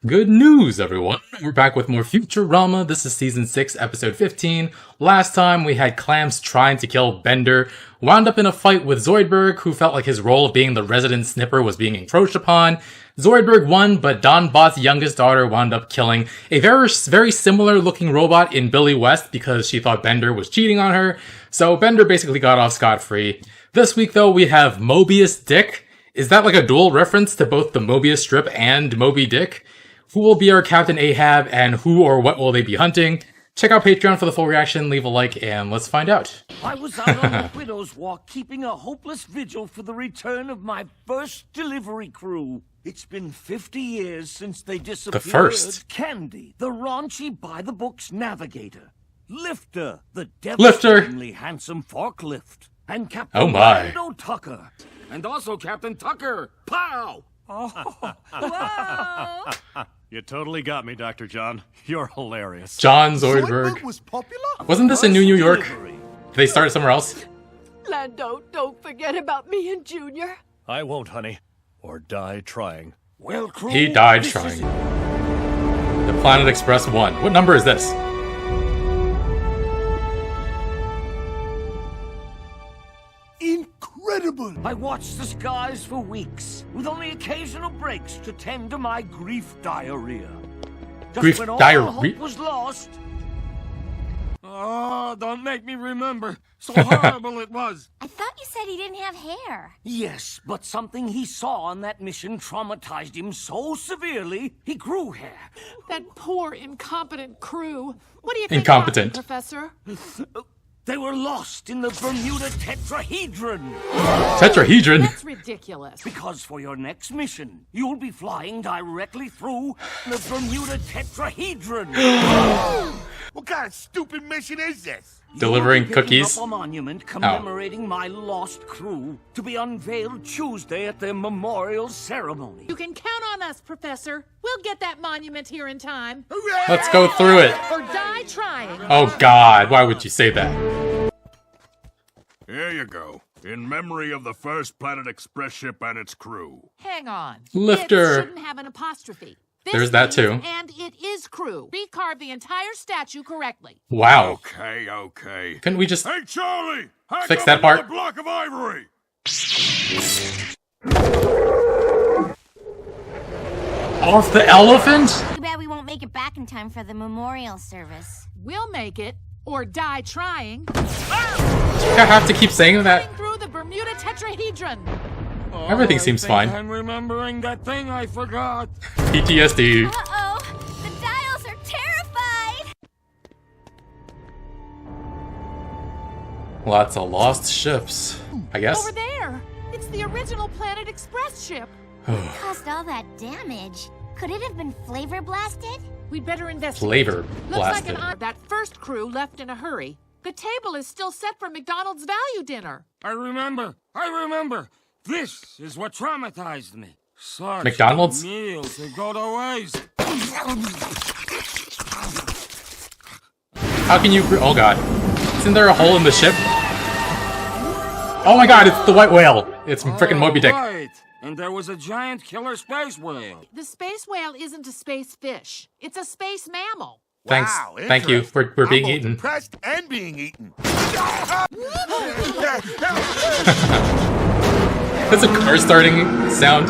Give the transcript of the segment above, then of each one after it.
Good news, everyone! We're back with more Futurama. This is Season 6, Episode 15. Last time, we had Clamps trying to kill Bender, wound up in a fight with Zoidberg, who felt like his role of being the resident snipper was being encroached upon. Zoidberg won, but Donbot's youngest daughter wound up killing a very similar-looking robot in Billy West because she thought Bender was cheating on her, so Bender basically got off scot-free. This week, though, we have Möbius Dick. Is that like a dual reference to both the Möbius strip and Moby Dick? Who will be our Captain Ahab, and who or what will they be hunting? Check out Patreon for the full reaction, leave a like, and let's find out. I was out on the Widow's Walk keeping a hopeless vigil for the return of my first delivery crew. It's been 50 years since they disappeared. The first. Candy, the raunchy by-the-books navigator. Lifter, the devastatingly handsome forklift. And Captain Lando Tucker. And also Captain Tucker. Pow! Oh, wow. You totally got me, Dr. John. You're hilarious. John Zoidberg. Was popular? Wasn't this in New York? Did they start it somewhere else? Lando, don't forget about me and Junior. I won't, honey. Or die trying. Well, crew, He died trying. The Planet Express 1. What number is this? Incredible! I watched the skies for weeks, with only occasional breaks to tend to my grief diarrhea. Just Grief when all diarrhea? hope was lost. Oh, don't make me remember. So horrible it was. I thought you said he didn't have hair. Yes, but something he saw on that mission traumatized him so severely, he grew hair. That poor, incompetent crew. What do you think Incompetent. happened, Professor? They were lost in the Bermuda Tetrahedron. Tetrahedron? That's ridiculous. Because for your next mission, you'll be flying directly through the Bermuda Tetrahedron. What kind of stupid mission is this? Delivering You'll be picking cookies? up a monument commemorating my lost crew to be unveiled Tuesday at their memorial ceremony. You can count on us, Professor. We'll get that monument here in time. Let's go through it. Or die trying. Oh god, why would you say that? Here you go. In memory of the first Planet Express ship and its crew. Hang on. Lifter. It shouldn't have an apostrophe. This There's that too. means, and it is crew. Recarve the entire statue correctly. Wow. Okay. Couldn't we just Hey, Charlie! Hang fix up that part? The block of ivory! Off the elephant? Too bad we won't make it back in time for the memorial service. We'll make it, or die trying. I have to keep saying that. Through the Bermuda Tetrahedron. Everything seems fine. I'm remembering that thing I forgot. PTSD. Uh-oh, the dials are terrified! Lots of lost ships, I guess. Over there. It's the original Planet Express ship. Caused all that damage. Could it have been flavor blasted? We'd better investigate. Flavor Looks blasted. like that first crew left in a hurry. The table is still set for McDonald's value dinner. I remember. This is what traumatized me. Such McDonald's? meals to go to waste. How can you... Oh god. Isn't there a hole in the ship? Oh my god, it's the white whale. It's frickin' Moby Dick. Right. And there was a giant killer space whale. The space whale isn't a space fish. It's a space mammal. Thanks. Wow, Thank you. We're being I'm both eaten. impressed and being eaten. That's a car starting sound.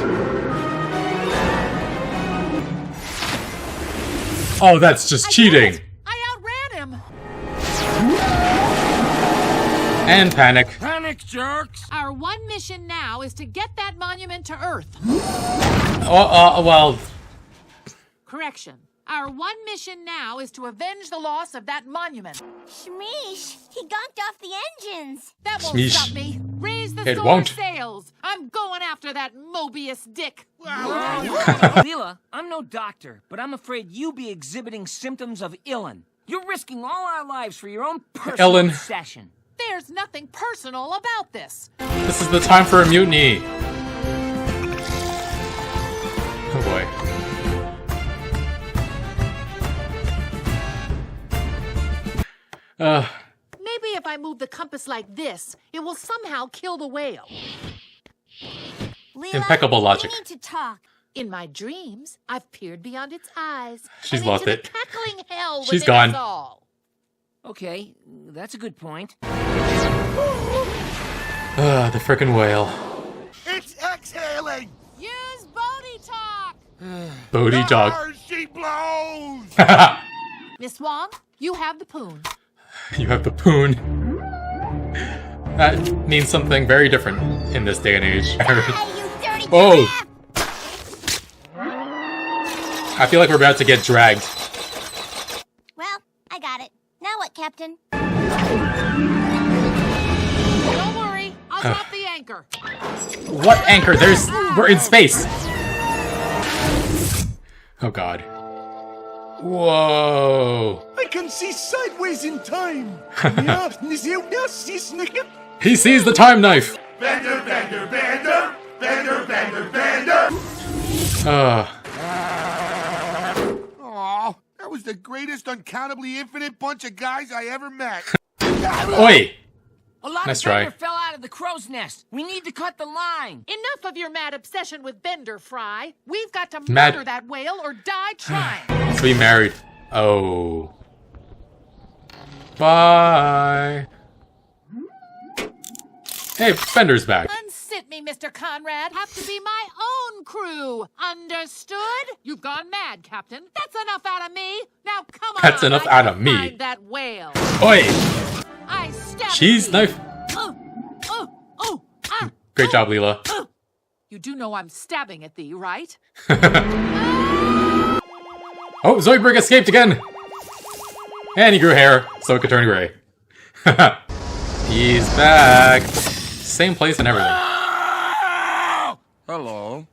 Oh, that's just cheating. I outran him. And panic. Panic, jerks! Our one mission now is to get that monument to Earth. Well... Correction. Our one mission now is to avenge the loss of that monument. Shmeesh, he gonked off the engines. That won't Shmeesh. stop me. Raise the It sword won't. sails. I'm going after that Möbius Dick. Leela, I'm no doctor, but I'm afraid you be exhibiting symptoms of illin. You're risking all our lives for your own personal Ellen. obsession. There's nothing personal about this. This is the time for a mutiny. Oh boy. Maybe if I move the compass like this, it will somehow kill the whale. Leela, Impeccable logic. we need to talk. In my dreams, I've peered beyond its eyes. She's and lost into it. The cackling hell She's within gone. us all. Okay, that's a good point. The frickin' whale. It's exhaling! Use Bodhi talk. Bodhi dog. Arr, she blows! Miss Wong, you have the poon. You have the poon. That means something very different in this day and age. Hey, you dirty Oh! crap! I feel like we're about to get dragged. Well, I got it. Now what, Captain? Don't worry, I'll drop the anchor. What anchor? We're in space. Oh god. Whoa. I can see sideways in time. He sees the time knife. Bender, bender, bender, bender, bender, bender. Aw, that was the greatest uncountably infinite bunch of guys I ever met. Oi. A lot Nice of try. Bender fell out of the crow's nest. We need to cut the line. Enough of your mad obsession with Bender, Fry. We've got to Mad- murder that whale or die trying. Let's be married. Oh. Bye. Hey, Bender's back. Unsit me, Mr. Conrad. Have to be my own crew. Understood? You've gone mad, Captain. That's enough out of me. Now come on. That's enough I out can of me. find that whale. Oi. I stab Cheese you. knife. Great job, Leela. You do know I'm stabbing at thee, right? Oh, Zoidberg escaped again! And he grew hair, so it could turn gray. He's back. Same place and everything. Hello.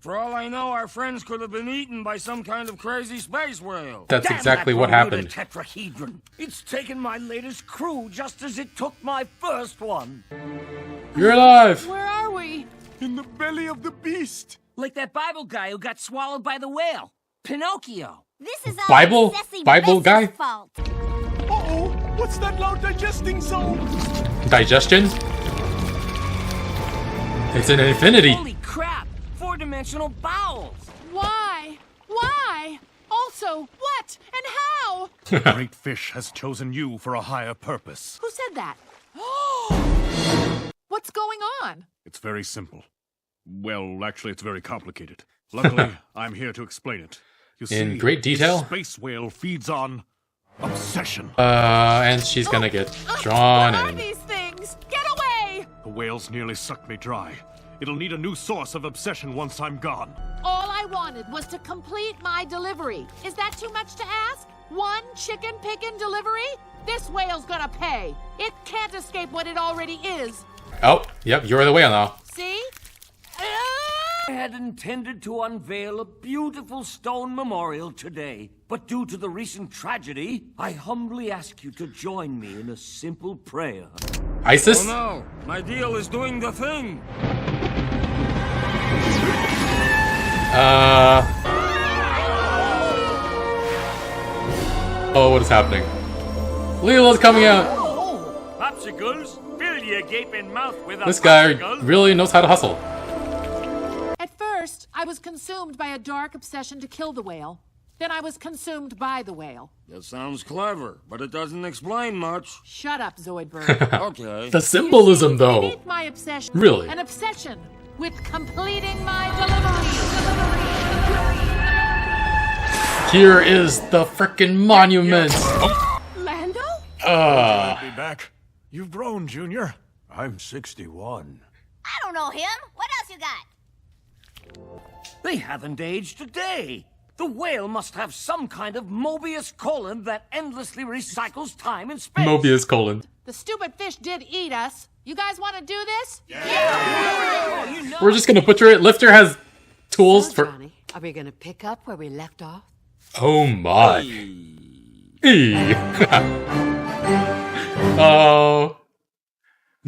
For all I know, our friends could have been eaten by some kind of crazy space whale. That's Damn exactly that what Bermuda happened. Tetrahedron. It's taken my latest crew just as it took my first one. You're alive! Where are we? In the belly of the beast. Like that Bible guy who got swallowed by the whale. Pinocchio. This is all Bible? Ceci Bible Bessie's guy? fault. Uh-oh, what's that loud digesting sound? Digestion? It's an infinity. Holy crap! 4-dimensional bowels. Why? Why? Also, what and how? The great fish has chosen you for a higher purpose. Who said that? What's going on? It's very simple. Well, actually, it's very complicated. Luckily, I'm here to explain it. You see, In great detail? this space whale feeds on obsession. And she's gonna get drawn What are in. these things? Get away! The whales nearly sucked me dry. It'll need a new source of obsession once I'm gone. All I wanted was to complete my delivery. Is that too much to ask? One chicken pickin' delivery? This whale's gonna pay. It can't escape what it already is. Oh, yep, you're the whale now. See? I had intended to unveil a beautiful stone memorial today, but due to the recent tragedy, I humbly ask you to join me in a simple prayer. ISIS? Oh no, my deal is doing the thing. Oh, what is happening? Leela's coming out! Popsicles, fill your gaping mouth with a This guy popsicle. really knows how to hustle. At first, I was consumed by a dark obsession to kill the whale. Then I was consumed by the whale. That sounds clever, but it doesn't explain much. Shut up, Zoidberg. Okay. The symbolism, though. Beneath my obsession. Really? An obsession with completing my delivery. Here is the frickin' monument. Oh, Lando? Be back. You've grown, Junior. I'm 61. I don't know him. What else you got? They haven't aged a day. The whale must have some kind of Möbius colon that endlessly recycles time and space. Möbius colon. The stupid fish did eat us. You guys want to do this? We're just gonna butcher it. Lifter has tools for. Johnny, are we gonna pick up where we left off? Oh my. Eee. Oh.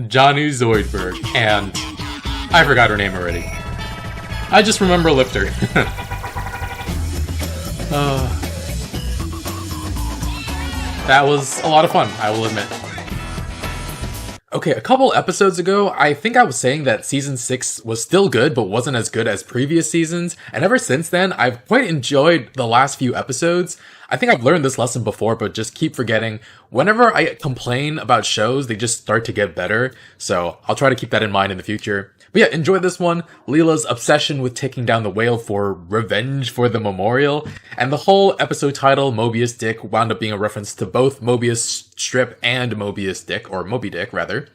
Johnny Zoidberg. And I forgot her name already. I just remember Lifter. That was a lot of fun, I will admit. Okay, a couple episodes ago, I think I was saying that season 6 was still good, but wasn't as good as previous seasons. And ever since then, I've quite enjoyed the last few episodes. I think I've learned this lesson before, but just keep forgetting. Whenever I complain about shows, they just start to get better. So I'll try to keep that in mind in the future. But yeah, enjoy this one. Leela's obsession with taking down the whale for revenge for the memorial. And the whole episode title, Möbius Dick, wound up being a reference to both Möbius Strip and Möbius Dick, or Moby Dick, rather.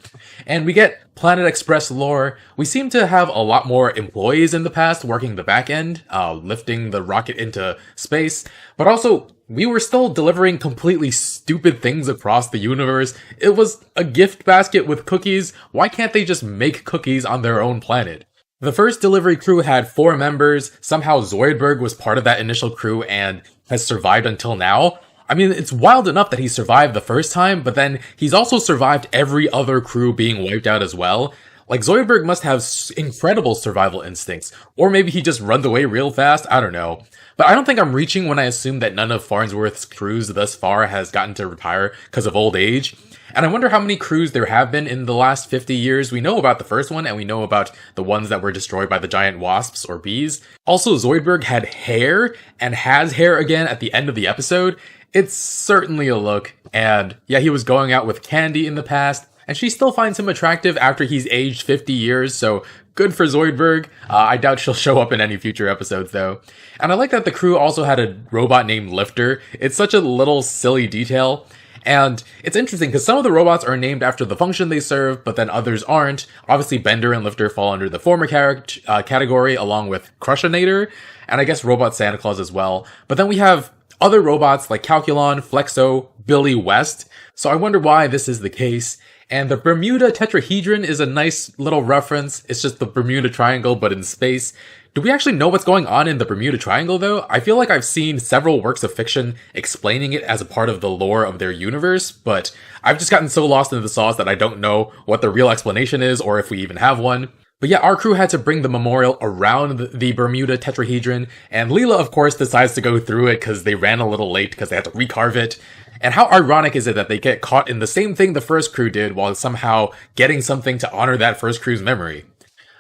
And we get Planet Express lore. We seem to have a lot more employees in the past working the back end, lifting the rocket into space. But also, we were still delivering completely stupid things across the universe. It was a gift basket with cookies. Why can't they just make cookies on their own planet? The first delivery crew had 4 members. Somehow Zoidberg was part of that initial crew and has survived until now. I mean, it's wild enough that he survived the first time, but then he's also survived every other crew being wiped out as well. Like, Zoidberg must have incredible survival instincts. Or maybe he just runs away real fast, I don't know. But I don't think I'm reaching when I assume that none of Farnsworth's crews thus far has gotten to retire because of old age. And I wonder how many crews there have been in the last 50 years. We know about the first one, and we know about the ones that were destroyed by the giant wasps or bees. Also, Zoidberg had hair, and has hair again at the end of the episode. It's certainly a look. And yeah, he was going out with Candy in the past, and she still finds him attractive after he's aged 50 years, so good for Zoidberg. I doubt she'll show up in any future episodes, though. And I like that the crew also had a robot named Lifter. It's such a little silly detail. And it's interesting because some of the robots are named after the function they serve, but then others aren't. Obviously, Bender and Lifter fall under the former category, along with Crushinator, and I guess Robot Santa Claus as well. But then we have other robots like Calculon, Flexo, Billy West. So I wonder why this is the case. And the Bermuda Tetrahedron is a nice little reference. It's just the Bermuda Triangle, but in space. Do we actually know what's going on in the Bermuda Triangle, though? I feel like I've seen several works of fiction explaining it as a part of the lore of their universe, but I've just gotten so lost in the sauce that I don't know what the real explanation is, or if we even have one. But yeah, our crew had to bring the memorial around the Bermuda Tetrahedron, and Leela, of course, decides to go through it because they ran a little late because they had to recarve it. And how ironic is it that they get caught in the same thing the first crew did while somehow getting something to honor that first crew's memory?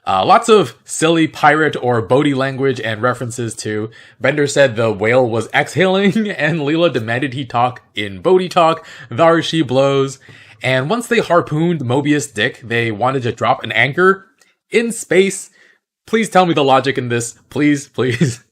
Lots of silly pirate or Bodhi language and references to. Bender said the whale was exhaling, and Leela demanded he talk in Bodhi talk. Thar she blows. And once they harpooned Möbius Dick, they wanted to drop an anchor in space. Please tell me the logic in this. Please, please.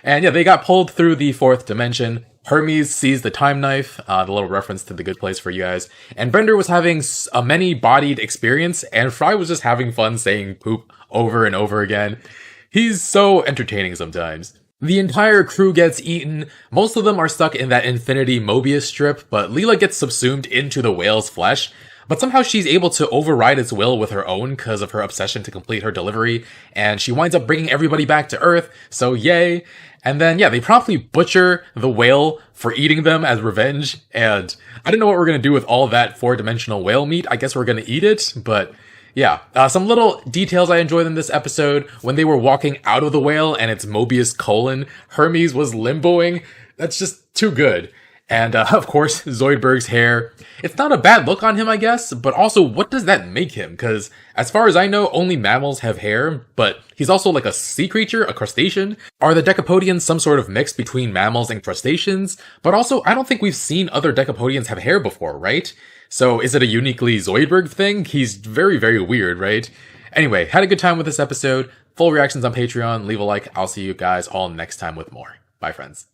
And yeah, they got pulled through the 4th dimension. Hermes sees the time knife, the little reference to The Good Place for you guys. And Bender was having a many-bodied experience, and Fry was just having fun saying poop over and over again. He's so entertaining sometimes. The entire crew gets eaten. Most of them are stuck in that infinity Möbius strip, but Leela gets subsumed into the whale's flesh. But somehow she's able to override its will with her own because of her obsession to complete her delivery, and she winds up bringing everybody back to Earth, so yay. And then, yeah, they promptly butcher the whale for eating them as revenge, and I don't know what we're gonna do with all that 4-dimensional whale meat. I guess we're gonna eat it, but yeah. Some little details I enjoyed in this episode. When they were walking out of the whale and its Möbius colon, Hermes was limboing. That's just too good. And, of course, Zoidberg's hair. It's not a bad look on him, I guess, but also, what does that make him? Because, as far as I know, only mammals have hair, but he's also like a sea creature, a crustacean. Are the Decapodians some sort of mix between mammals and crustaceans? But also, I don't think we've seen other Decapodians have hair before, right? So, is it a uniquely Zoidberg thing? He's very, very weird, right? Anyway, had a good time with this episode. Full reactions on Patreon. Leave a like. I'll see you guys all next time with more. Bye, friends.